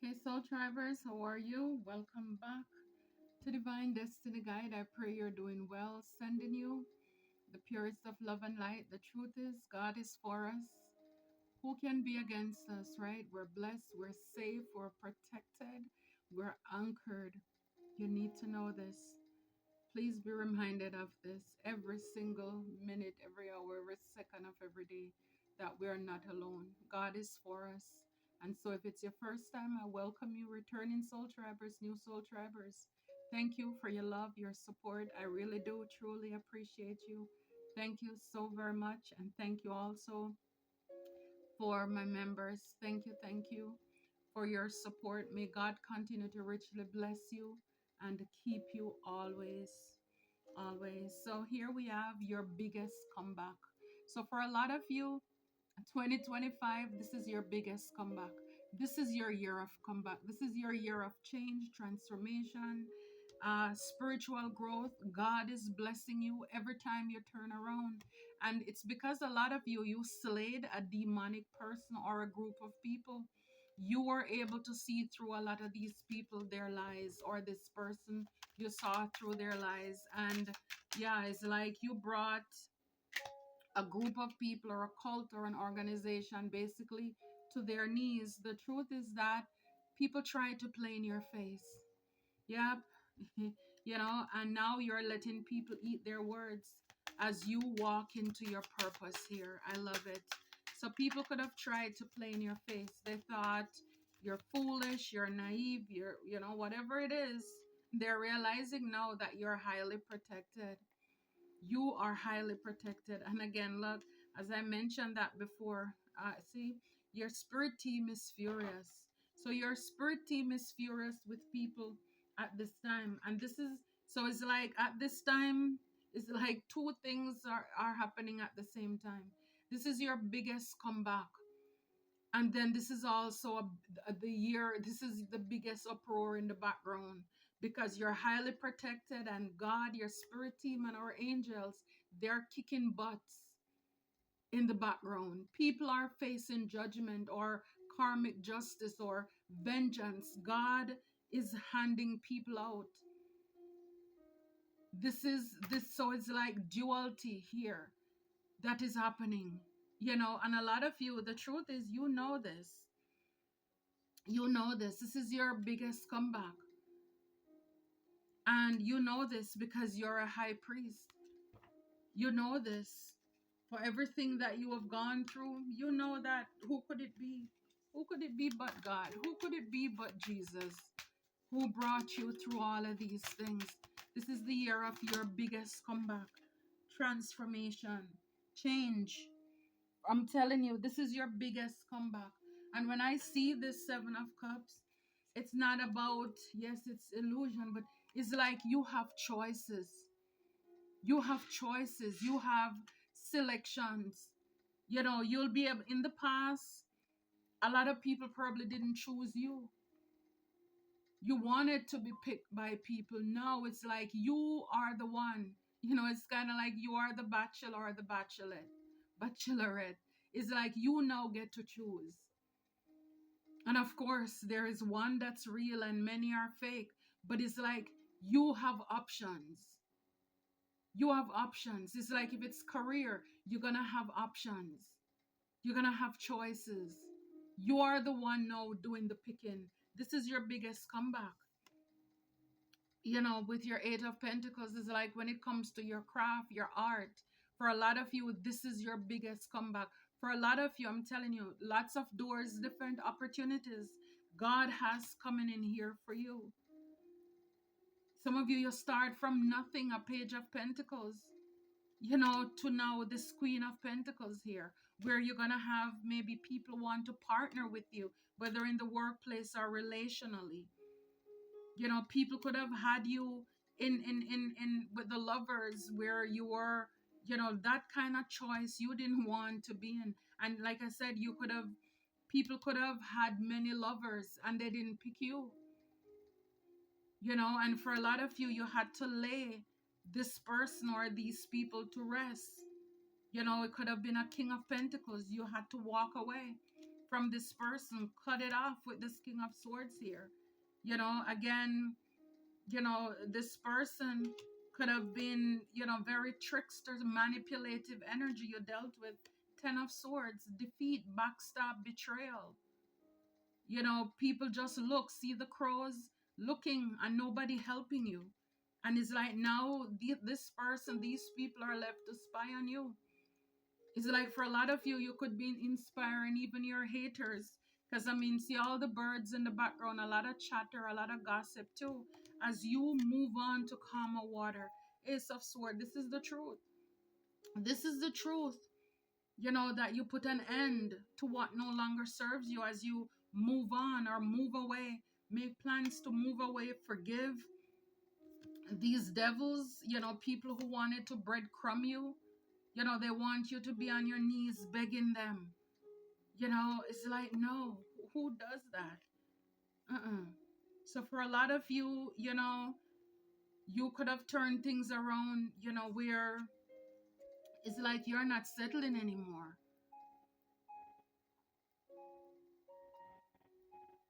Okay, Soul Tribers, how are you? Welcome back to Divine Destiny Guide. I pray you're doing well. Sending you the purest of love and light. The truth is, God is for us. Who can be against us, right? We're blessed, we're safe, we're protected, we're anchored. You need to know this. Please be reminded of this every single minute, every hour, every second of every day that we're not alone. God is for us. And so, if it's your first time, I welcome you, returning Soul Tribers, new Soul Tribers. Thank you for your love, your support. I really do truly appreciate you. Thank you so very much. And thank you also for my members. Thank you for your support. May God continue to richly bless you and keep you always. Always. So here we have your biggest comeback. So for a lot of you, 2025, this is your biggest comeback. This is your year of comeback. This is your year of change, transformation, spiritual growth. God is blessing you every time you turn around. And it's because a lot of you slayed a demonic person or a group of people. You were able to see through a lot of these people, their lies, or this person, you saw through their lies. And yeah, it's like you brought a group of people or a cult or an organization basically to their knees. The truth is that people try to play in your face. Yep. And now you're letting people eat their words as you walk into your purpose here. I love it. So people could have tried to play in your face. They thought you're foolish, you're naive, whatever it is. They're realizing now that you're highly protected. You are highly protected. And again, look, as I mentioned that before, see, your spirit team is furious. So your spirit team is furious with people at this time. And this is, so it's like at this time, it's like two things are happening at the same time. This is your biggest comeback. And then this is also the year, this is the biggest uproar in the background because you're highly protected and God, your spirit team, and our angels, they're kicking butts in the background. People are facing judgment or karmic justice or vengeance. God is handing people out. So it's like duality here that is happening, and a lot of you, the truth is, this. This is your biggest comeback. And you know this because you're a high priest. You know this for everything that you have gone through. You know that who could it be? Who could it be but God? Who could it be but Jesus who brought you through all of these things? This is the year of your biggest comeback, transformation, change. I'm telling you, this is your biggest comeback. And when I see this Seven of Cups, it's not about, yes, it's illusion, but it's like you have choices. You have choices. You have selections. You'll be able, in the past, a lot of people probably didn't choose you. You wanted to be picked by people. Now it's like you are the one. It's kind of like you are the bachelor or the bachelorette. It's like you now get to choose. And of course, there is one that's real and many are fake. But it's like you have options. You have options. It's like if it's career, you're going to have options. You're going to have choices. You are the one now doing the picking. This is your biggest comeback. With your Eight of Pentacles, it's like when it comes to your craft, your art, for a lot of you, this is your biggest comeback. For a lot of you, I'm telling you, lots of doors, different opportunities God has coming in here for you. Some of you start from nothing, a Page of Pentacles, to now this Queen of Pentacles here, where you're going to have maybe people want to partner with you, whether in the workplace or relationally. People could have had you in with the lovers where you were, that kind of choice you didn't want to be in. And like I said, people could have had many lovers and they didn't pick you. And for a lot of you, you had to lay this person or these people to rest. It could have been a King of Pentacles. You had to walk away. from this person. Cut it off with this King of Swords here. You know, again, you know, this person could have been, you know, very trickster, manipulative energy you dealt with. Ten of Swords, defeat, backstab, betrayal. You know, people just look, see the crows looking and nobody helping you. And it's like now this person, these people are left to spy on you. It's like for a lot of you, you could be inspiring even your haters. Because I mean, see all the birds in the background, a lot of chatter, a lot of gossip too. As you move on to calmer water. Ace of Swords, this is the truth. This is the truth. You know, that you put an end to what no longer serves you as you move on or move away. Make plans to move away, forgive these devils, you know, people who wanted to breadcrumb you. You know, they want you to be on your knees begging them. You know, it's like, no, who does that? So for a lot of you, you know, you could have turned things around, you know, where it's like you're not settling anymore.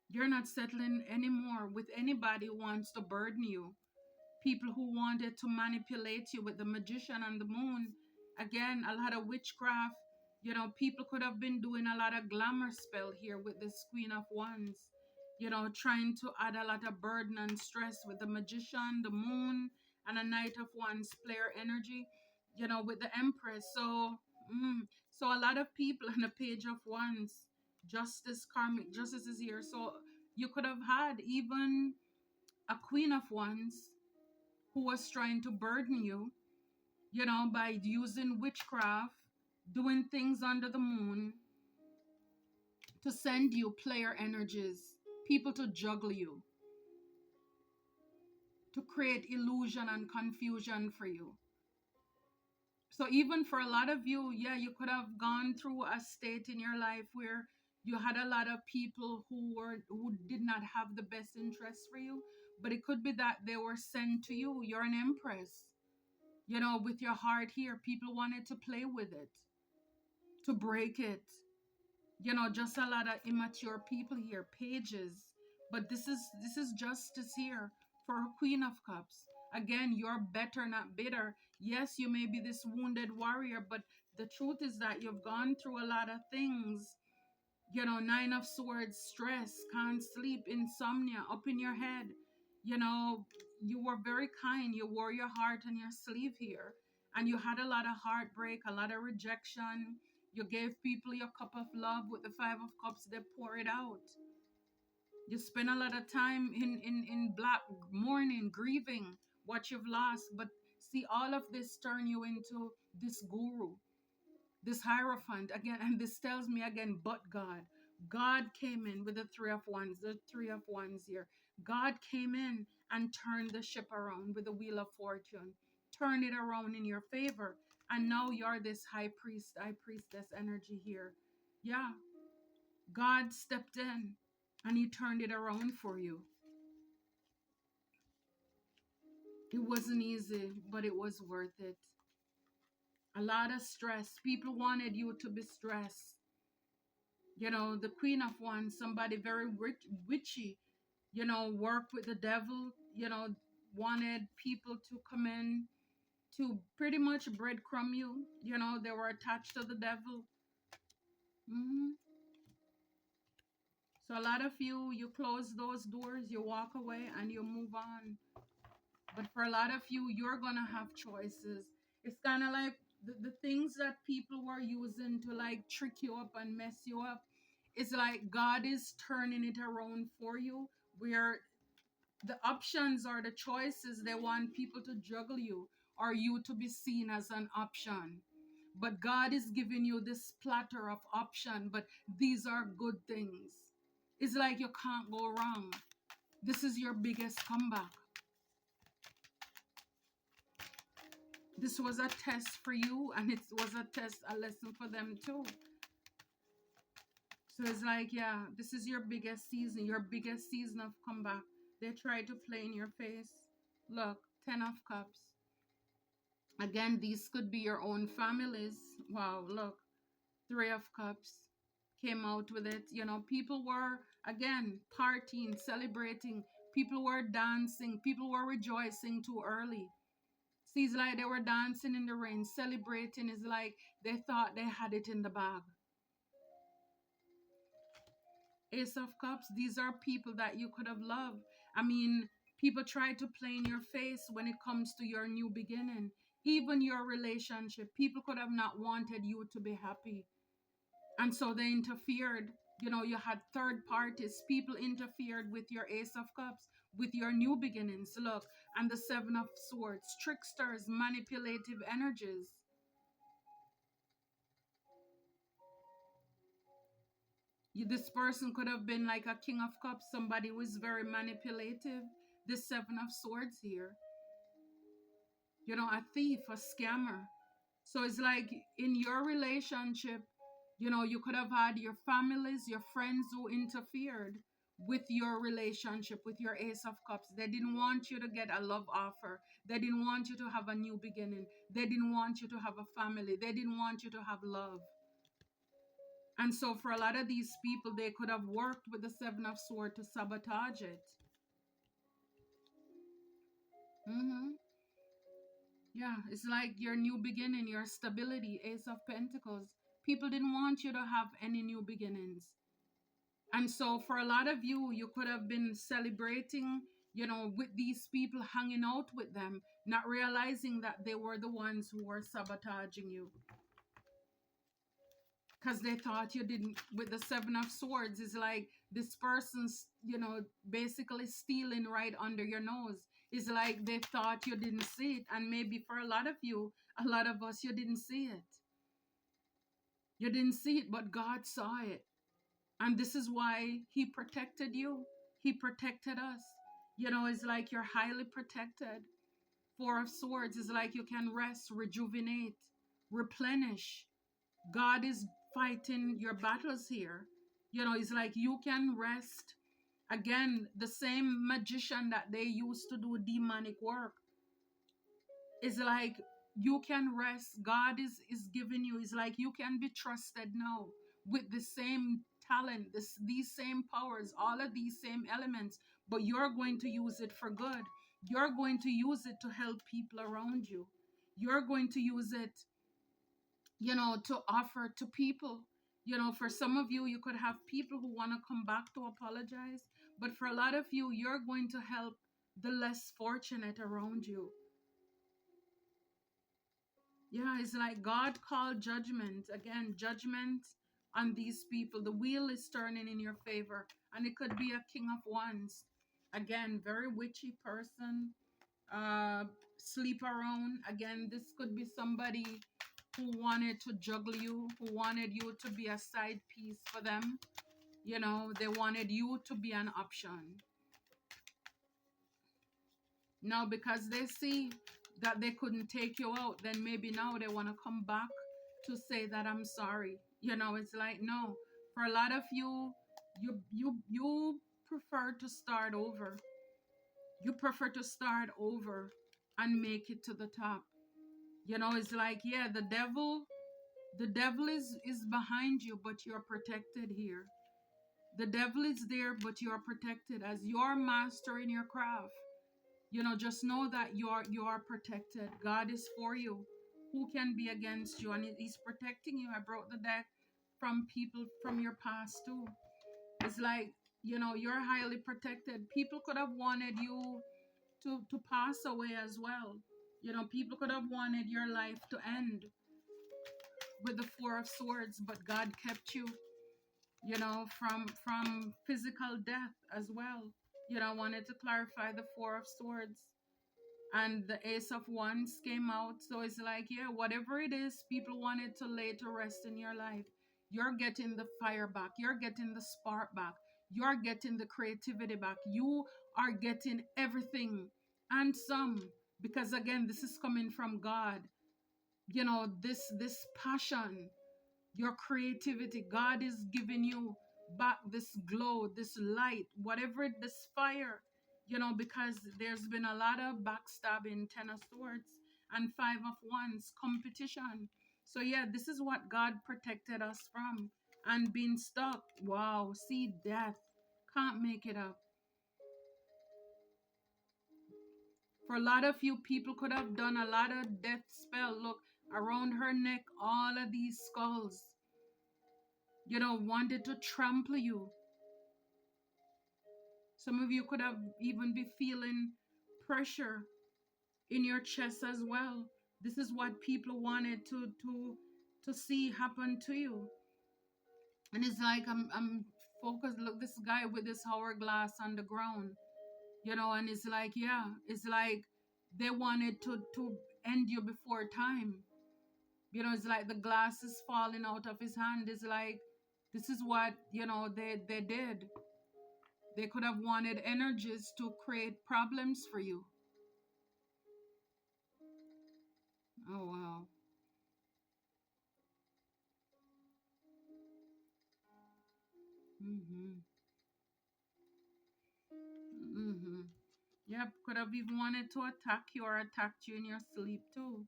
You're not settling anymore with anybody who wants to burden you. People who wanted to manipulate you with the Magician and the Moon. Again, a lot of witchcraft. You know, people could have been doing a lot of glamour spell here with this Queen of Wands. You know, trying to add a lot of burden and stress with the Magician, the Moon, and a Knight of Wands player energy. You know, with the Empress. So a lot of people in the Page of Wands. Justice, Karmic Justice is here. So you could have had even a Queen of Wands who was trying to burden you, you know, by using witchcraft, doing things under the moon to send you player energies, people to juggle you, to create illusion and confusion for you. So even for a lot of you, yeah, you could have gone through a state in your life where you had a lot of people who did not have the best interests for you, but it could be that they were sent to you. You're an empress, you know, with your heart here. People wanted to play with it, to break it. You know, just a lot of immature people here, pages. But this is justice here for Queen of Cups. Again, you're better, not bitter. Yes, you may be this wounded warrior, but the truth is that you've gone through a lot of things. You know, Nine of Swords, stress, can't sleep, insomnia, up in your head. You know, you were very kind. You wore your heart on your sleeve here. And you had a lot of heartbreak, a lot of rejection. You gave people your cup of love with the Five of Cups. They pour it out. You spend a lot of time in black mourning, grieving what you've lost. But see, all of this turn you into this guru, this Hierophant again. And this tells me again, but God came in with the Three of Wands, the Three of Wands here. God came in and turned the ship around with the Wheel of Fortune, turned it around in your favor. And now you're this high priestess energy here. Yeah, God stepped in and he turned it around for you. It wasn't easy, but it was worth it. A lot of stress. People wanted you to be stressed. You know, the Queen of Wands, somebody very witchy, you know, work with the devil, you know, wanted people to come in to pretty much breadcrumb you. You know, they were attached to the devil. So a lot of you, you close those doors, you walk away and you move on. But for a lot of you, you're going to have choices. It's kind of like the things that people were using to like trick you up and mess you up. It's like God is turning it around for you, where the options or the choices, they want people to juggle you or you to be seen as an option. But God is giving you this platter of option, but these are good things. It's like you can't go wrong. This is your biggest comeback. This was a test for you, and it was a lesson for them too. So it's like, yeah, this is your biggest season of comeback. They try to play in your face. Look, 10 of Cups. Again, these could be your own families. Wow, look. 3 of Cups. came out with it. You know, people were, again, partying, celebrating. People were dancing. People were rejoicing too early. See, it's like they were dancing in the rain, celebrating. It's like they thought they had it in the bag. Ace of Cups, these are people that you could have loved. I mean, people try to play in your face when it comes to your new beginning. Even your relationship, people could have not wanted you to be happy. And so they interfered. You know, you had third parties. People interfered with your Ace of Cups, with your new beginnings. Look, and the Seven of Swords, tricksters, manipulative energies. This person could have been like a King of Cups, somebody who is very manipulative. The Seven of Swords here. You know, a thief, a scammer. So it's like in your relationship, you know, you could have had your families, your friends who interfered with your relationship, with your Ace of Cups. They didn't want you to get a love offer. They didn't want you to have a new beginning. They didn't want you to have a family. They didn't want you to have love. And so for a lot of these people, they could have worked with the Seven of Swords to sabotage it. Yeah, it's like your new beginning, your stability, Ace of Pentacles. People didn't want you to have any new beginnings. And so for a lot of you, you could have been celebrating, you know, with these people, hanging out with them, not realizing that they were the ones who were sabotaging you. Because they thought you didn't. With the Seven of Swords, it's like this person's, you know, basically stealing right under your nose. It's like they thought you didn't see it. And maybe for a lot of you, a lot of us, you didn't see it. You didn't see it, but God saw it. And this is why he protected you. He protected us. You know, it's like you're highly protected. Four of Swords is like you can rest, rejuvenate, replenish. God is fighting your battles here. You know, it's like you can rest. Again, the same magician that they used to do demonic work. It's like you can rest. God is giving you. It's like you can be trusted now with the same talent, these same powers, all of these same elements, but you're going to use it for good. You're going to use it to help people around you. You're going to use it, you know, to offer to people. You know, for some of you, you could have people who want to come back to apologize, but for a lot of you, you're going to help the less fortunate around you. Yeah, it's like God called judgment. Again, judgment on these people. The wheel is turning in your favor. And it could be a King of Wands. Again, very witchy person. Sleep around. Again, this could be somebody who wanted to juggle you, who wanted you to be a side piece for them. You know, they wanted you to be an option. Now, because they see that they couldn't take you out, then maybe now they want to come back to say that I'm sorry. You know, it's like, no. For a lot of you, you prefer to start over. You prefer to start over and make it to the top. You know, it's like, yeah, the devil is behind you, but you're protected here. The devil is there, but you're protected as you're mastering your craft. You know, just know that you are protected. God is for you. Who can be against you? And he's protecting you. I brought the deck from people from your past too. It's like, you know, you're highly protected. People could have wanted you to pass away as well. You know, people could have wanted your life to end with the Four of Swords, but God kept you, you know, from physical death as well. You know, I wanted to clarify the Four of Swords. And the Ace of Wands came out. So it's like, yeah, whatever it is people wanted to lay to rest in your life, you're getting the fire back. You're getting the spark back. You're getting the creativity back. You are getting everything and some. Because again, this is coming from God. You know, this passion, your creativity, God is giving you back this glow, this light, whatever, this fire, you know, because there's been a lot of backstabbing, Ten of Swords and Five of Wands, competition. So yeah, this is what God protected us from. and being stuck. Wow, see, death can't make it up. For a lot of you, people could have done a lot of death spell. Look, around her neck, all of these skulls, wanted to trample you. Some of you could have even be feeling pressure in your chest as well. This is what people wanted to see happen to you. And it's like I'm focused. Look, this guy with this hourglass on the ground, and it's like, yeah, it's like they wanted to end you before time. It's like the glass is falling out of his hand. It's like this is what they did. They could have wanted energies to create problems for you. Oh wow. Mhm. Mhm. Yep. Could have even wanted to attack you or attacked you in your sleep too.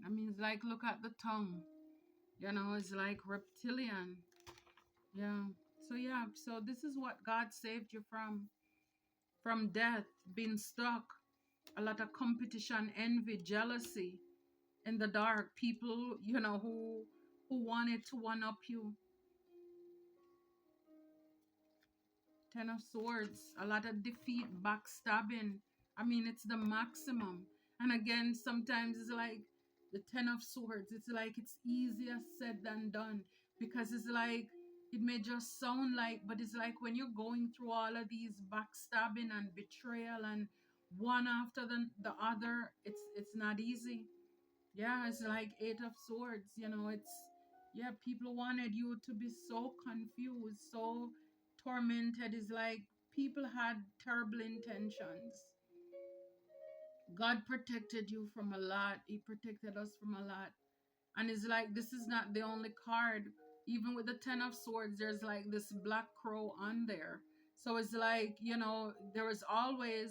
I mean, it's like look at the tongue. It's like reptilian. Yeah. So yeah. So this is what God saved you from death, being stuck, a lot of competition, envy, jealousy in the dark, people, who wanted to one up you. Ten of Swords, a lot of defeat, backstabbing. I mean, it's the maximum. And again, sometimes it's like the Ten of Swords. It's like it's easier said than done because it's like it may just sound like, but it's like when you're going through all of these backstabbing and betrayal and one after the other, it's not easy. Yeah, it's like Eight of Swords. Yeah, people wanted you to be so confused, so tormented. It's like people had terrible intentions. God protected you from a lot. He protected us from a lot. And it's like this is not the only card. Even with the Ten of Swords, there's like this black crow on there. So it's like, there is always,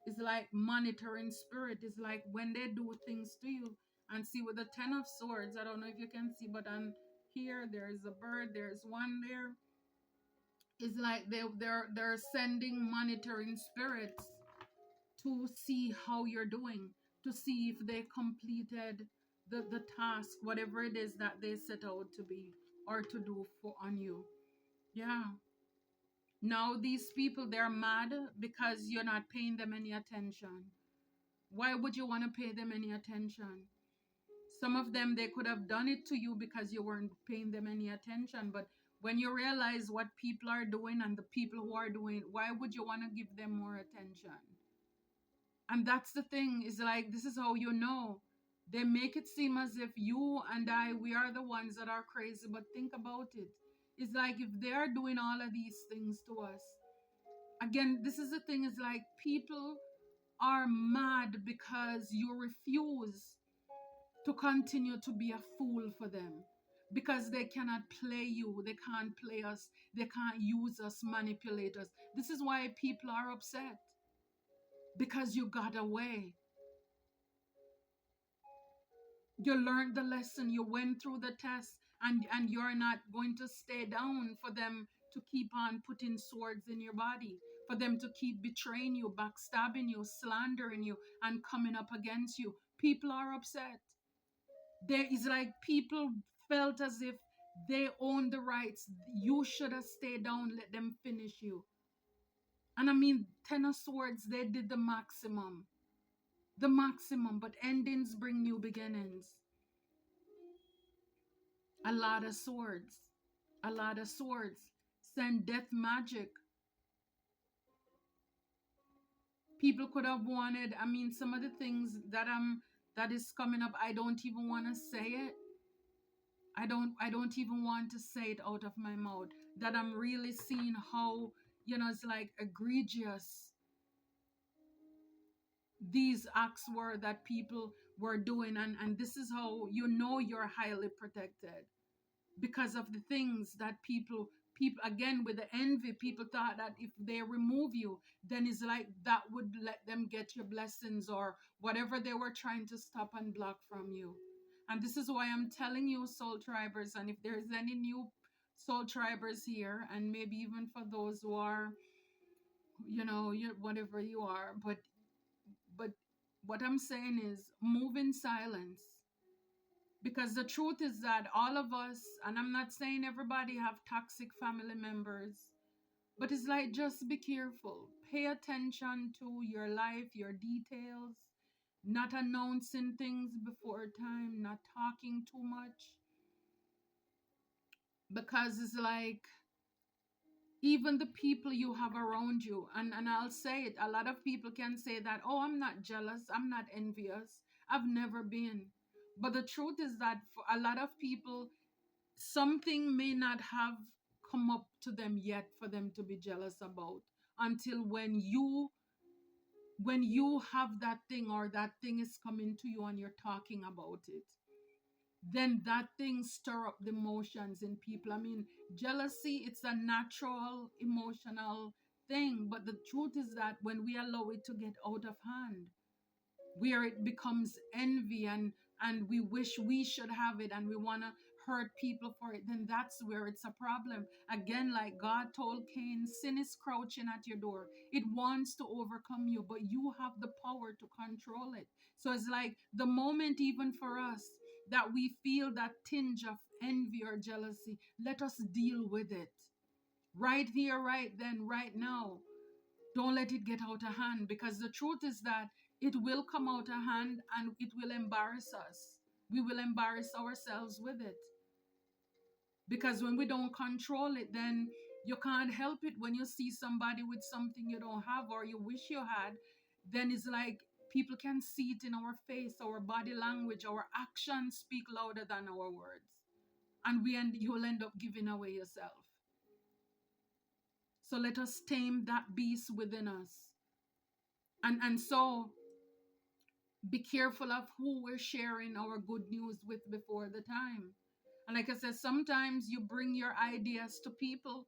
it's like monitoring spirit. It's like when they do things to you. And see with the Ten of Swords, I don't know if you can see, but on here there's a bird, there's one there. It's like they're sending monitoring spirits to see how you're doing, to see if they completed the task, whatever it is that they set out to be or to do for on you. Yeah. Now these people, they're mad because you're not paying them any attention. Why would you want to pay them any attention? Some of them, they could have done it to you because you weren't paying them any attention. But when you realize what people are doing and the people who are doing, why would you want to give them more attention? And that's the thing, is like, this is how you know. They make it seem as if you and I, we are the ones that are crazy. But think about it. It's like if they are doing all of these things to us. Again, this is the thing, is like people are mad because you refuse to continue to be a fool for them, because they cannot play you, they can't play us, they can't use us, manipulate us. This is why people are upset, because you got away. You learned the lesson, you went through the test, and you're not going to stay down for them to keep on putting swords in your body, for them to keep betraying you, backstabbing you, slandering you, and coming up against you. People are upset. There is like people felt as if they own the rights. You should have stayed down, let them finish you. And I mean, Ten of Swords, they did the maximum. The maximum, but endings bring new beginnings. A lot of swords. A lot of swords. Send death magic. People could have wanted, I mean, some of the things that is coming up, I don't even want to say it. I don't even want to say it out of my mouth. That I'm really seeing how, it's like egregious these acts were that people were doing, and this is how you know you're highly protected. because of the things that people again with the envy, people thought that if they remove you, then it's like that would let them get your blessings or whatever they were trying to stop and block from you. And this is why I'm telling you, soul tribers, and if there's any new soul tribers here, and maybe even for those who are, whatever you are, but what I'm saying is move in silence. Because the truth is that all of us, and I'm not saying everybody have toxic family members, but it's like just be careful. Pay attention to your life, your details, not announcing things before time, not talking too much. Because it's like even the people you have around you, and I'll say it, a lot of people can say that, oh, I'm not jealous, I'm not envious, I've never been. But the truth is that for a lot of people, something may not have come up to them yet for them to be jealous about, until when you have that thing, or that thing is coming to you and you're talking about it, then that thing stir up the emotions in people. I mean, jealousy, it's a natural emotional thing, but the truth is that when we allow it to get out of hand, where it becomes envy, and we wish we should have it, and we want to hurt people for it, then that's where it's a problem. Again, like God told Cain, sin is crouching at your door. It wants to overcome you, but you have the power to control it. So it's like the moment, even for us, that we feel that tinge of envy or jealousy, let us deal with it right here, right then, right now. Don't let it get out of hand, because the truth is that it will come out of hand and it will embarrass us. We will embarrass ourselves with it. Because when we don't control it, then you can't help it. When you see somebody with something you don't have or you wish you had, then it's like people can see it in our face, our body language, our actions speak louder than our words. And you'll end up giving away yourself. So let us tame that beast within us. And so be careful of who we're sharing our good news with before the time. And like I said, sometimes you bring your ideas to people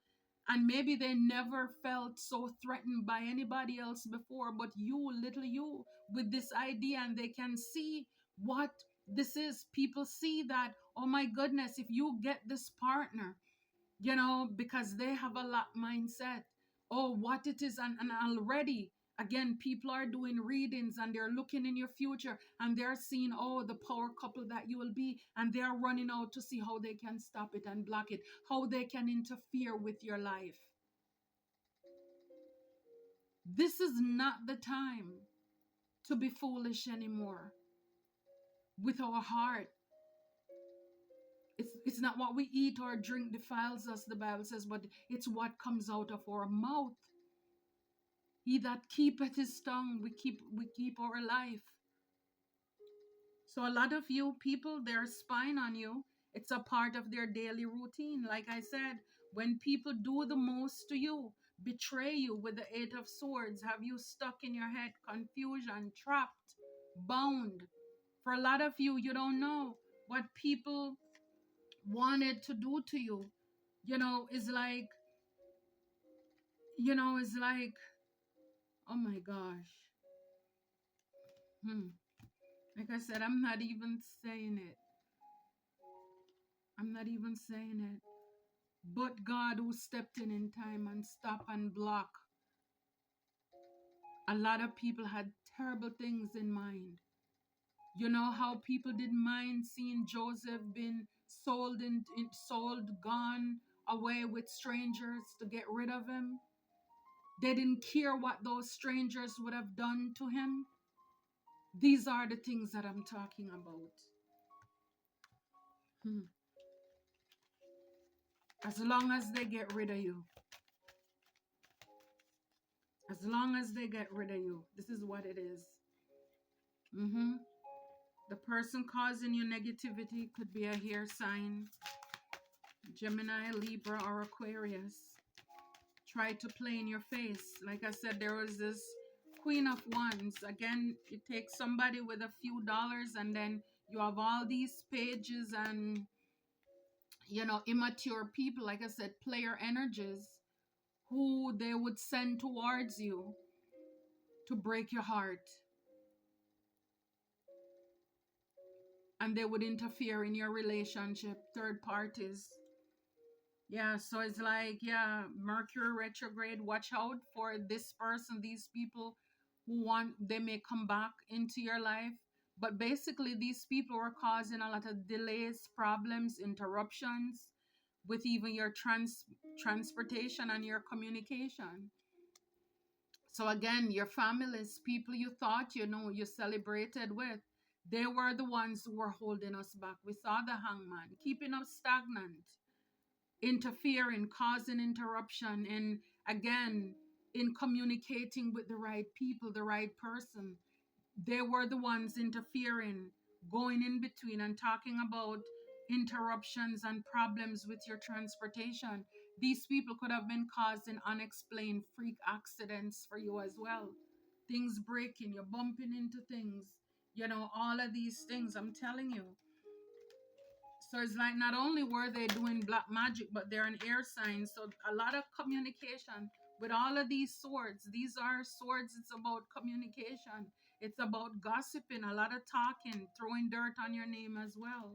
and maybe they never felt so threatened by anybody else before, but you, little you, with this idea, and they can see what this is. People see that, oh my goodness, if you get this partner, because they have a lot mindset, oh, what it is, and already, again, people are doing readings and they're looking in your future and they're seeing, oh, the power couple that you will be, and they're running out to see how they can stop it and block it, how they can interfere with your life. This is not the time to be foolish anymore with our heart. It's not what we eat or drink defiles us, the Bible says, but it's what comes out of our mouth. He that keepeth his tongue, we keep our life. So a lot of you people, they're spying on you. It's a part of their daily routine. Like I said, when people do the most to you, betray you with the 8 of Swords, have you stuck in your head, confusion, trapped, bound. For a lot of you, you don't know what people wanted to do to you. It's like, oh my gosh. Like I said, I'm not even saying it. But God, who stepped in time and stop and block. A lot of people had terrible things in mind. You know how people didn't mind seeing Joseph being sold, gone away with strangers to get rid of him. They didn't care what those strangers would have done to him. These are the things that I'm talking about. As long as they get rid of you. As long as they get rid of you. This is what it is. The person causing you negativity could be a air sign, Gemini, Libra, or Aquarius. Try to play in your face. Like I said, there was this Queen of Wands. Again, it takes somebody with a few dollars and then you have all these pages and immature people, like I said, player energies, who they would send towards you to break your heart, and they would interfere in your relationship, third parties. Yeah, so it's like, yeah, Mercury retrograde, watch out for this person, these people who want, they may come back into your life. But basically, these people are causing a lot of delays, problems, interruptions with even your transportation and your communication. So again, your families, people you thought you celebrated with, they were the ones who were holding us back. We saw the hangman, keeping us stagnant, interfering, causing interruption, and again, in communicating with the right people, the right person. They were the ones interfering, going in between, and talking about interruptions and problems with your transportation. These people could have been causing unexplained freak accidents for you as well. Things breaking, you're bumping into things, all of these things, I'm telling you. So it's like not only were they doing black magic, but they're an air sign. So a lot of communication with all of these swords. These are swords. It's about communication. It's about gossiping, a lot of talking, throwing dirt on your name as well.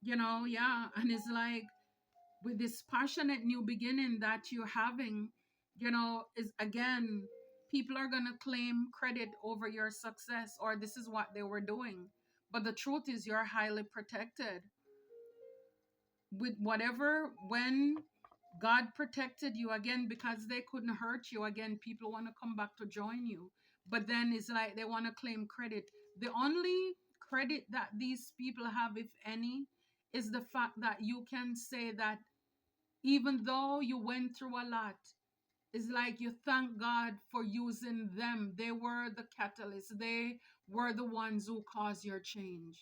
Yeah. And it's like with this passionate new beginning that you're having, is again, people are going to claim credit over your success, or this is what they were doing. But the truth is, you're highly protected with whatever, when God protected you, again, because they couldn't hurt you, again, people want to come back to join you. But then it's like they want to claim credit. The only credit that these people have, if any, is the fact that you can say that even though you went through a lot, it's like you thank God for using them. They were the catalyst. They were the ones who caused your change.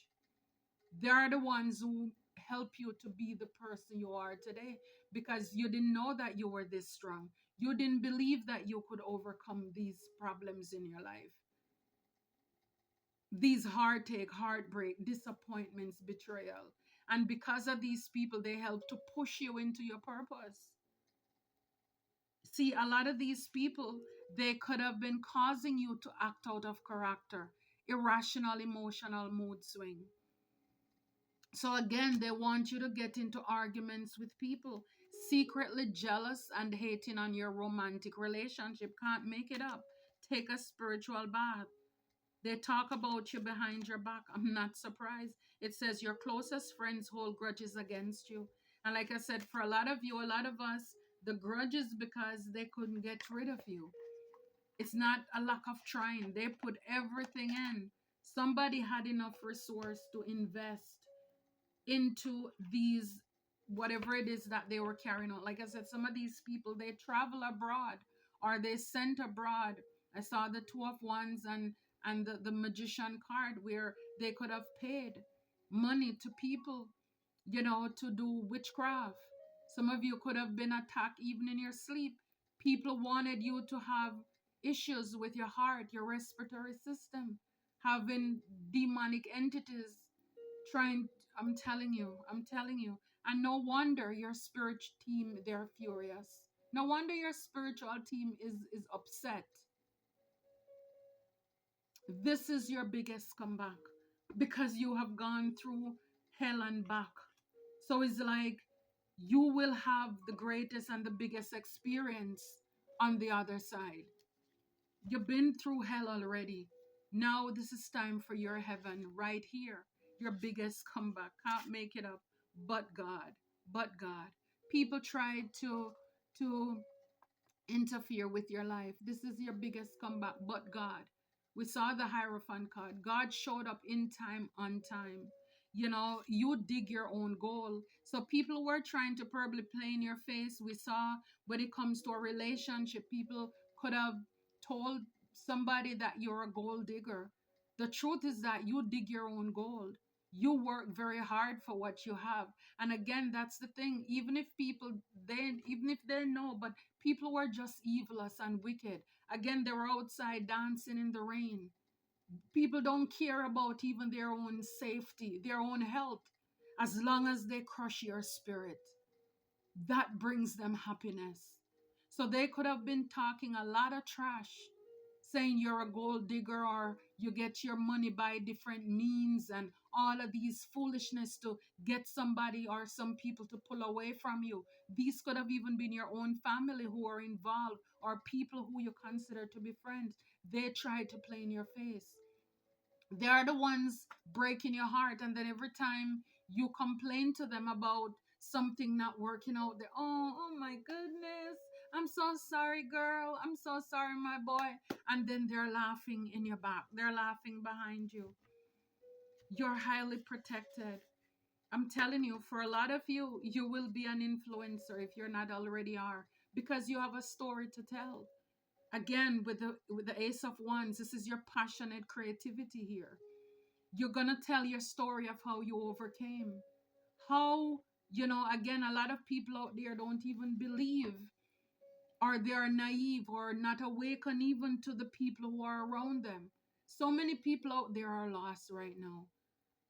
They're the ones who help you to be the person you are today, because you didn't know that you were this strong. You didn't believe that you could overcome these problems in your life. These heartache, heartbreak, disappointments, betrayal. And because of these people, they help to push you into your purpose. See, a lot of these people, they could have been causing you to act out of character, irrational, emotional mood swing. So again, they want you to get into arguments with people, secretly jealous and hating on your romantic relationship. Can't make it up. Take a spiritual bath. They talk about you behind your back. I'm not surprised. It says your closest friends hold grudges against you. And like I said, for a lot of you, a lot of us, the grudges because they couldn't get rid of you. It's not a lack of trying. They put everything in. Somebody had enough resource to invest into these, whatever it is that they were carrying on. Like I said, some of these people, they travel abroad or they sent abroad. I saw the Two of Wands and the magician card, where they could have paid money to people, to do witchcraft. Some of you could have been attacked even in your sleep. People wanted you to have issues with your heart, your respiratory system, having demonic entities trying. I'm telling you. And no wonder your spiritual team, they're furious. No wonder your spiritual team is upset. This is your biggest comeback, because you have gone through hell and back. So it's like you will have the greatest and the biggest experience on the other side. You've been through hell already. Now this is time for your heaven right here. Your biggest comeback. Can't make it up. But God. But God. People tried to interfere with your life. This is your biggest comeback. But God. We saw the Hierophant card. God showed up in time, on time. You dig your own goal. So people were trying to probably play in your face. We saw when it comes to a relationship, people could have told somebody that you're a gold digger. The truth is that you dig your own gold. You work very hard for what you have. And again, that's the thing. Even if they know, but people were just evilous and wicked. Again, they were outside dancing in the rain. People don't care about even their own safety, their own health. As long as they crush your spirit, that brings them happiness. So they could have been talking a lot of trash, saying you're a gold digger or you get your money by different means and all of these foolishness to get somebody or some people to pull away from you. These could have even been your own family who are involved or people who you consider to be friends. They tried to play in your face. They are the ones breaking your heart, and then every time you complain to them about something not working out, they, oh my goodness, I'm so sorry, girl, I'm so sorry, my boy. And then they're laughing in your back, they're laughing behind you. You're highly protected. I'm telling you, for a lot of you, you will be an influencer if you're not already are, because you have a story to tell. Again, with the Ace of Wands, this is your passionate creativity here. You're gonna tell your story of how you overcame. How, again, a lot of people out there don't even believe, or they are naive or not awakened even to the people who are around them. So many people out there are lost right now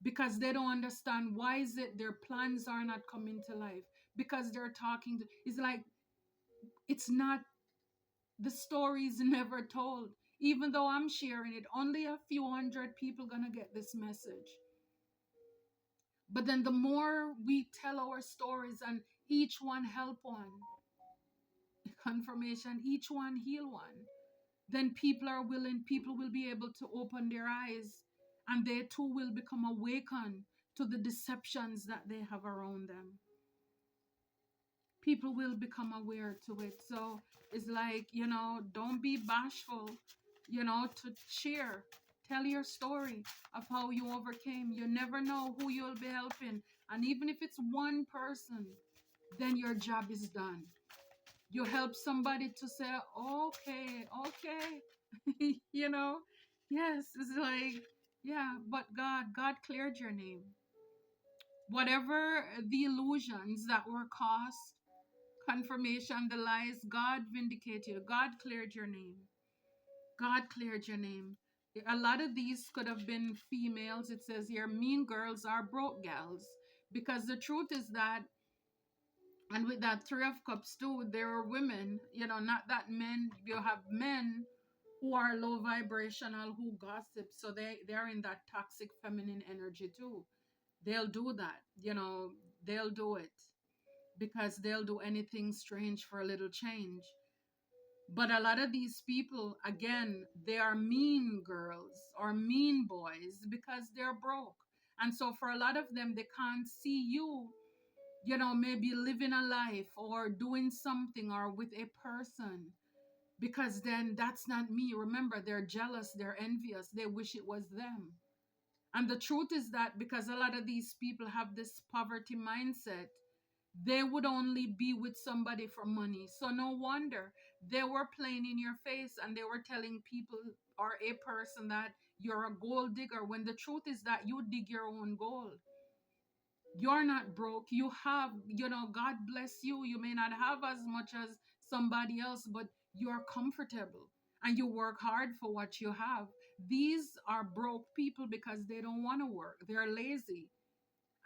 because they don't understand why is it their plans are not coming to life, because they're talking to, it's like, it's not, the story is never told. Even though I'm sharing it, only a few hundred people gonna get this message. But then the more we tell our stories and each one help one, confirmation, each one heal one, then people will be able to open their eyes, and they too will become awakened to the deceptions that they have around them. People will become aware to it. So it's like, don't be bashful, to share. Tell your story of how you overcame. You never know who you'll be helping. And even if it's one person, then your job is done. You help somebody to say, okay. Yes, it's like, yeah, but God cleared your name. Whatever the illusions that were caused, confirmation, the lies, God vindicated you. God cleared your name. God cleared your name. A lot of these could have been females. It says here, mean girls are broke gals. Because the truth is that, and with that Three of Cups too, there are women, not that men, you have men who are low vibrational, who gossip. So they're in that toxic feminine energy too. They'll do that, they'll do it because they'll do anything strange for a little change. But a lot of these people, again, they are mean girls or mean boys because they're broke. And so for a lot of them, they can't see you, maybe living a life or doing something or with a person, because then that's not me. Remember, they're jealous, they're envious, they wish it was them. And the truth is that because a lot of these people have this poverty mindset, they would only be with somebody for money. So no wonder they were playing in your face and they were telling people or a person that you're a gold digger, when the truth is that you dig your own gold. You're not broke. You have, God bless you. You may not have as much as somebody else, but you're comfortable and you work hard for what you have. These are broke people because they don't want to work. They're lazy.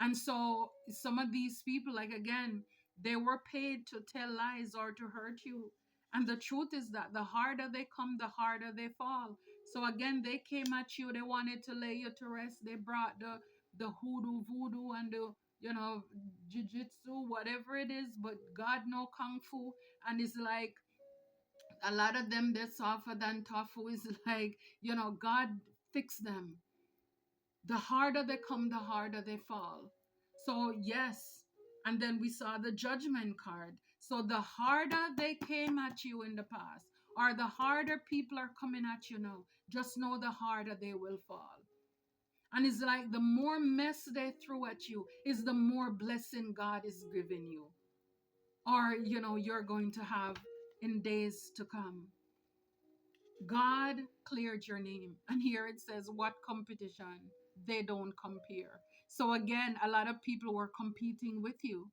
And so some of these people, like, again, they were paid to tell lies or to hurt you. And the truth is that the harder they come, the harder they fall. So again, they came at you. They wanted to lay you to rest. They brought the hoodoo, voodoo, and the, jiu-jitsu, whatever it is. But God know kung fu. And it's like, a lot of them, they're softer than tough. Is like, God fix them. The harder they come, the harder they fall. So yes, and then we saw the judgment card. So the harder they came at you in the past, or the harder people are coming at you now, just know the harder they will fall. And it's like the more mess they throw at you is the more blessing God is giving you, or you're going to have in days to come. God cleared your name. And here it says, what competition? They don't compare. So again, a lot of people were competing with you.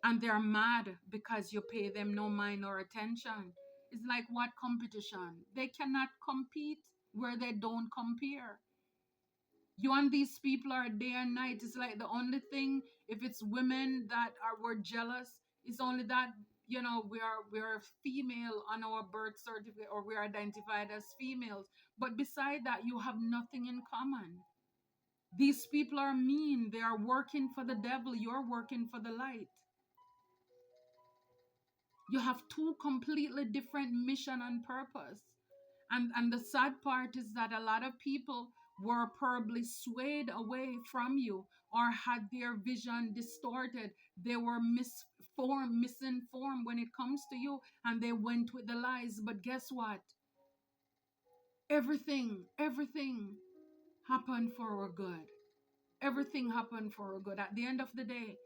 And they're mad because you pay them no mind or attention. It's like, what competition? They cannot compete where they don't compare. You and these people are day and night. It's like the only thing, if it's women that are were jealous, it's only that, you know, we are female on our birth certificate, or we're identified as females. But beside that, you have nothing in common. These people are mean. They are working for the devil. You're working for the light. You have two completely different mission and purpose. And the sad part is that a lot of people were probably swayed away from you, or had their vision distorted. They were misinformed when it comes to you, and they went with the lies. But guess what? Everything happened for our good. Everything happened for our good. At the end of the day,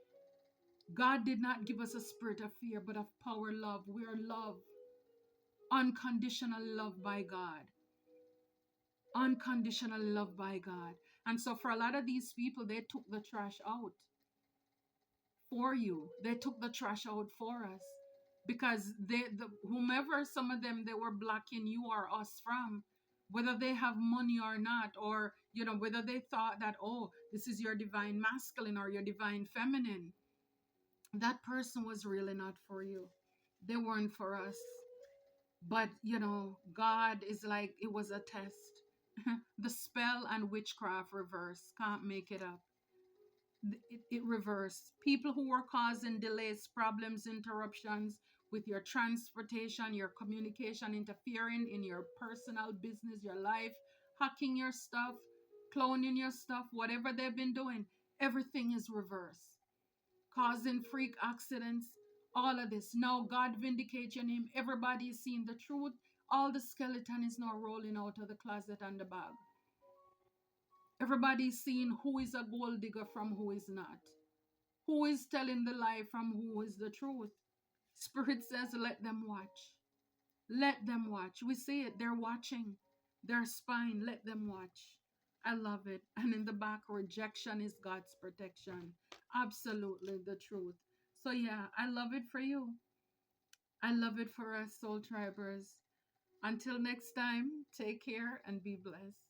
God did not give us a spirit of fear, but of power, love. We are love, unconditional love by God. Unconditional love by God. And so for a lot of these people, they took the trash out for you. They took the trash out for us, because whomever, some of them, they were blocking you or us from, whether they have money or not, or whether they thought that, oh, this is your divine masculine or your divine feminine. That person was really not for you. They weren't for us. But God is like, it was a test. The spell and witchcraft reverse. Can't make it up. It reversed. People who were causing delays, problems, interruptions with your transportation, your communication, interfering in your personal business, your life, hacking your stuff, cloning your stuff, whatever they've been doing, everything is reversed. Causing freak accidents, all of this. Now God vindicate your name. Everybody is seeing the truth. All the skeleton is now rolling out of the closet and the bag. Everybody is seeing who is a gold digger from who is not. Who is telling the lie from who is the truth. Spirit says, let them watch. Let them watch. We see it. They're watching. They're spying. Let them watch. I love it. And in the back, rejection is God's protection. Absolutely the truth. So yeah, I love it for you. I love it for us, Soul Tribers. Until next time, take care and be blessed.